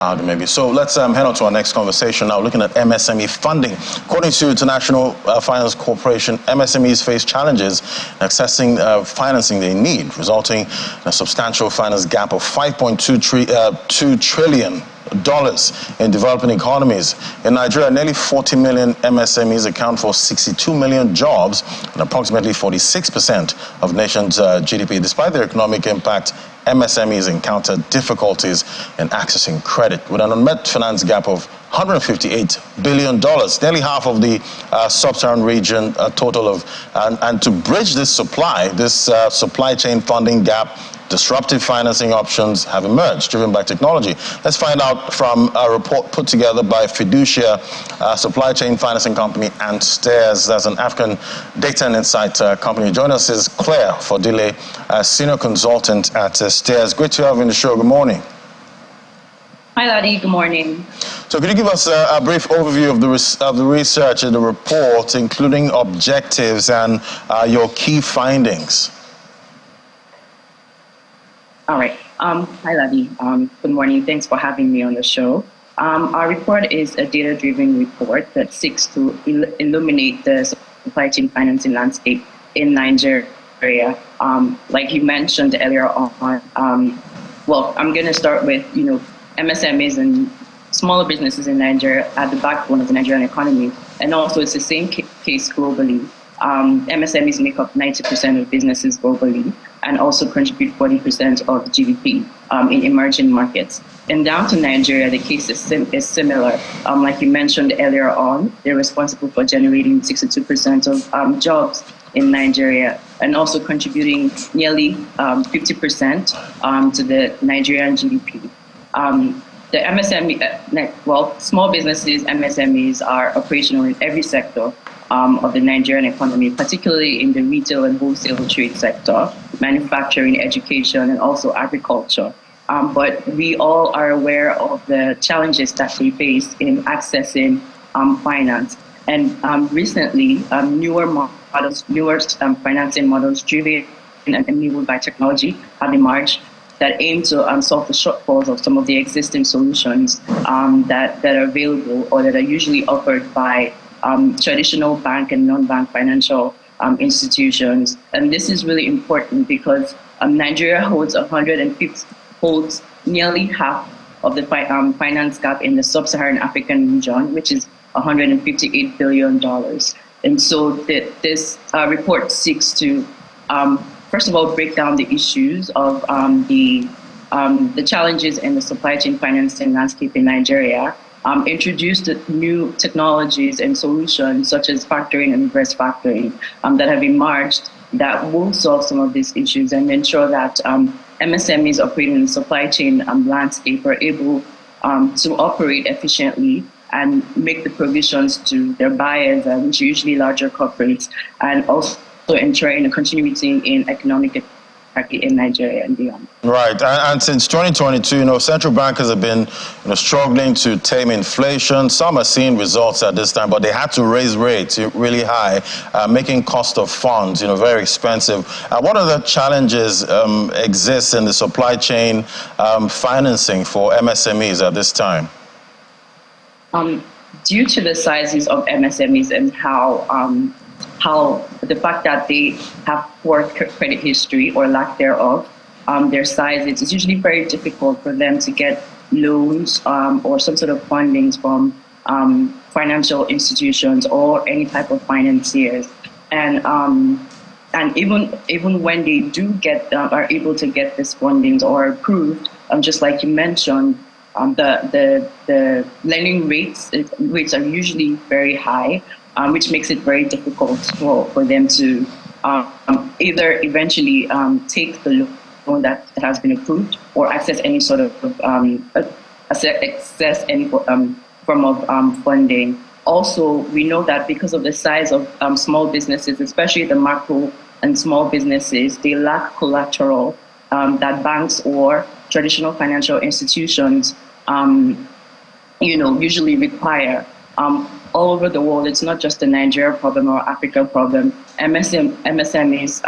Maybe. So let's head on to our next conversation now, looking at MSME funding. According to International Finance Corporation, MSMEs face challenges in accessing financing they need, resulting in a substantial finance gap of $5.2 trillion in developing economies. In Nigeria, nearly 40 million MSMEs account for 62 million jobs and approximately 46% of the nation's GDP. Despite their economic impact, MSMEs encounter difficulties in accessing credit, with an unmet finance gap of $158 billion, nearly half of the sub-Saharan region total of. And to bridge this supply chain funding gap, disruptive financing options have emerged, driven by technology. Let's find out from a report put together by Fiducia supply chain financing company and Stairs. That's an African data and insight company. Join us is Claire Fodile, senior consultant at Stairs. Great to have you on the show. Good morning. Hi, Laddie. Good morning. So could you give us a brief overview of the research and the report, including objectives and your key findings? All right. Hi, Laddie. Good morning. Thanks for having me on the show. Our report is a data-driven report that seeks to illuminate the supply chain financing landscape in Nigeria. Like you mentioned earlier on, well, I'm going to start with, MSMEs and smaller businesses in Nigeria are the backbone of the Nigerian economy. And also it's the same case globally. MSMEs make up 90% of businesses globally and also contribute 40% of GDP in emerging markets. And down to Nigeria, the case is similar. Like you mentioned earlier on, they're responsible for generating 62% of jobs in Nigeria and also contributing nearly 50% to the Nigerian GDP. The MSME, small businesses, MSMEs are operational in every sector of the Nigerian economy, particularly in the retail and wholesale trade sector, manufacturing, education, and also agriculture. But we all are aware of the challenges that they face in accessing finance. And recently, newer financing models driven and enabled by technology have emerged that aim to solve the shortfalls of some of the existing solutions that are available or that are usually offered by traditional bank and non-bank financial institutions. And this is really important because Nigeria holds nearly half of the finance gap in the sub-Saharan African region, which is $158 billion. And so this report seeks to first of all, break down the issues of the challenges in the supply chain financing landscape in Nigeria, introduce the new technologies and solutions such as factoring and reverse factoring that have emerged that will solve some of these issues and ensure that MSMEs operating in the supply chain landscape are able to operate efficiently and make the provisions to their buyers, which are usually larger corporates, and also ensuring a continuity in economic activity in Nigeria and beyond. Right, and since 2022, central bankers have been struggling to tame inflation. Some are seeing results at this time, but they had to raise rates really high, making cost of funds very expensive. What other challenges exist in the supply chain financing for MSMEs at this time? Due to the sizes of MSMEs and how the fact that they have poor credit history or lack thereof, their size, it's usually very difficult for them to get loans or some sort of fundings from financial institutions or any type of financiers. And even when they do are able to get this fundings or approved, just like you mentioned, the lending rates are usually very high, which makes it very difficult for them to either eventually take the loan that has been approved or access any sort of access any form of funding. Also, we know that because of the size of small businesses, especially the macro and small businesses, they lack collateral that banks or traditional financial institutions usually require. All over the world, it's not just a Nigeria problem or Africa problem. MSMEs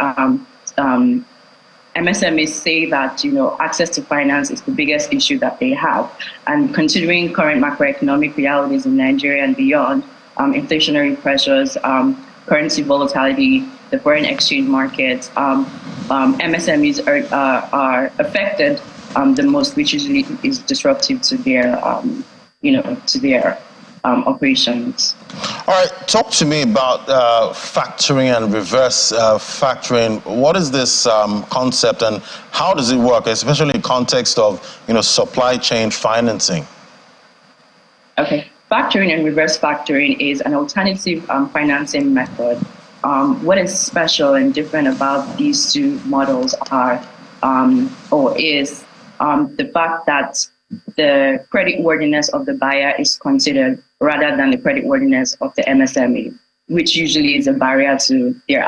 MSMEs say that, access to finance is the biggest issue that they have. And considering current macroeconomic realities in Nigeria and beyond, inflationary pressures, currency volatility, the foreign exchange markets, MSMEs are affected the most, which usually is disruptive to their, operations. All right, talk to me about factoring and reverse factoring. What is this concept and how does it work, especially in context of supply chain financing? Okay, factoring and reverse factoring is an alternative financing method. What is special and different about these two models is the fact that the creditworthiness of the buyer is considered rather than the creditworthiness of the MSME, which usually is a barrier to their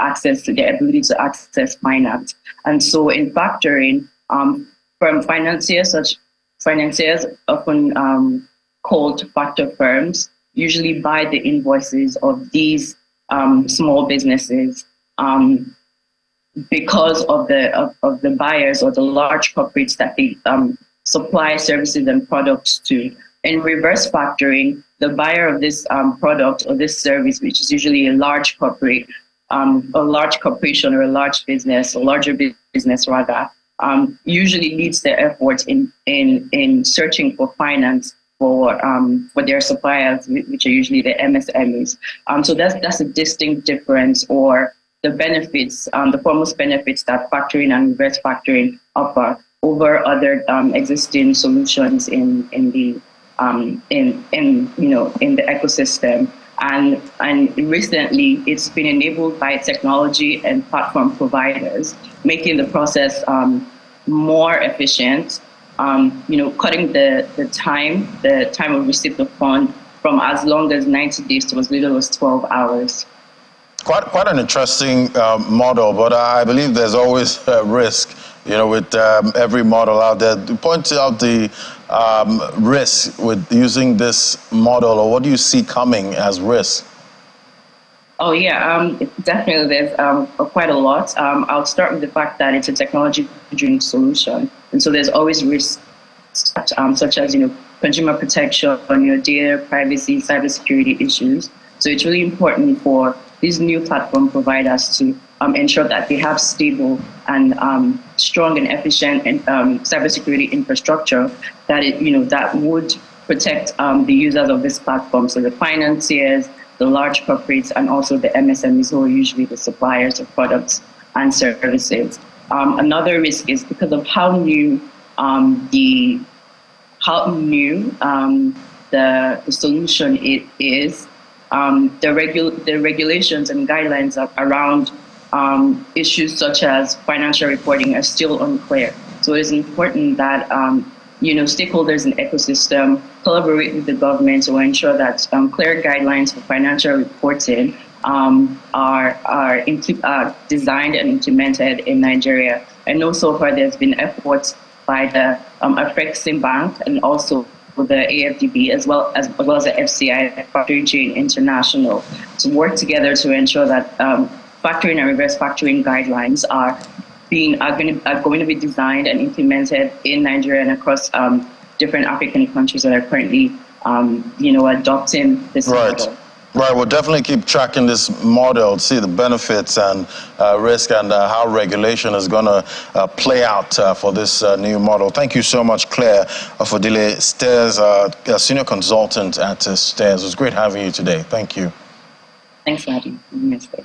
ability to access finance. And so in factoring, from financiers often called factor firms, usually buy the invoices of these small businesses because of the buyers or the large corporates that they supply services and products to. In reverse factoring, the buyer of this product or this service, which is usually a large corporate, a large corporation or a large business, a larger business rather, usually leads their efforts in searching for finance for their suppliers, which are usually the MSMEs. So that's a distinct difference, or the benefits, the foremost benefits that factoring and reverse factoring offer over other existing solutions in the ecosystem. And recently, it's been enabled by technology and platform providers, making the process more efficient. Cutting the time of receipt of fund from as long as 90 days to as little as 12 hours. Quite an interesting model, but I believe there's always a risk, with every model out there. Point out the risk with using this model, or what do you see coming as risk? Oh yeah, definitely there's quite a lot. I'll start with the fact that it's a technology-driven solution, and so there's always risks such as consumer protection, data privacy, cybersecurity issues. So it's really important for these new platform providers to ensure that they have stable and strong and efficient cybersecurity infrastructure that would protect the users of this platform, so the financiers, the large corporates, and also the MSMEs, who are usually the suppliers of products and services. Another risk is because of how new the solution is. The regulations and guidelines around issues such as financial reporting are still unclear. So it is important that stakeholders in the ecosystem collaborate with the government to ensure that clear guidelines for financial reporting are designed and implemented in Nigeria. I know so far there's been efforts by the Afrexim Bank and also with the AFDB as well as the FCI, Factory Chain International, to work together to ensure that factoring and reverse factoring guidelines are going to be designed and implemented in Nigeria and across different African countries that are currently adopting this model. Right, we'll definitely keep tracking this model, see the benefits and risk, and how regulation is going to play out for this new model. Thank you so much, Claire Afodile Stairs, senior consultant at Stairs. It was great having you today. Thank you. Thanks, Maddie. Have a nice day.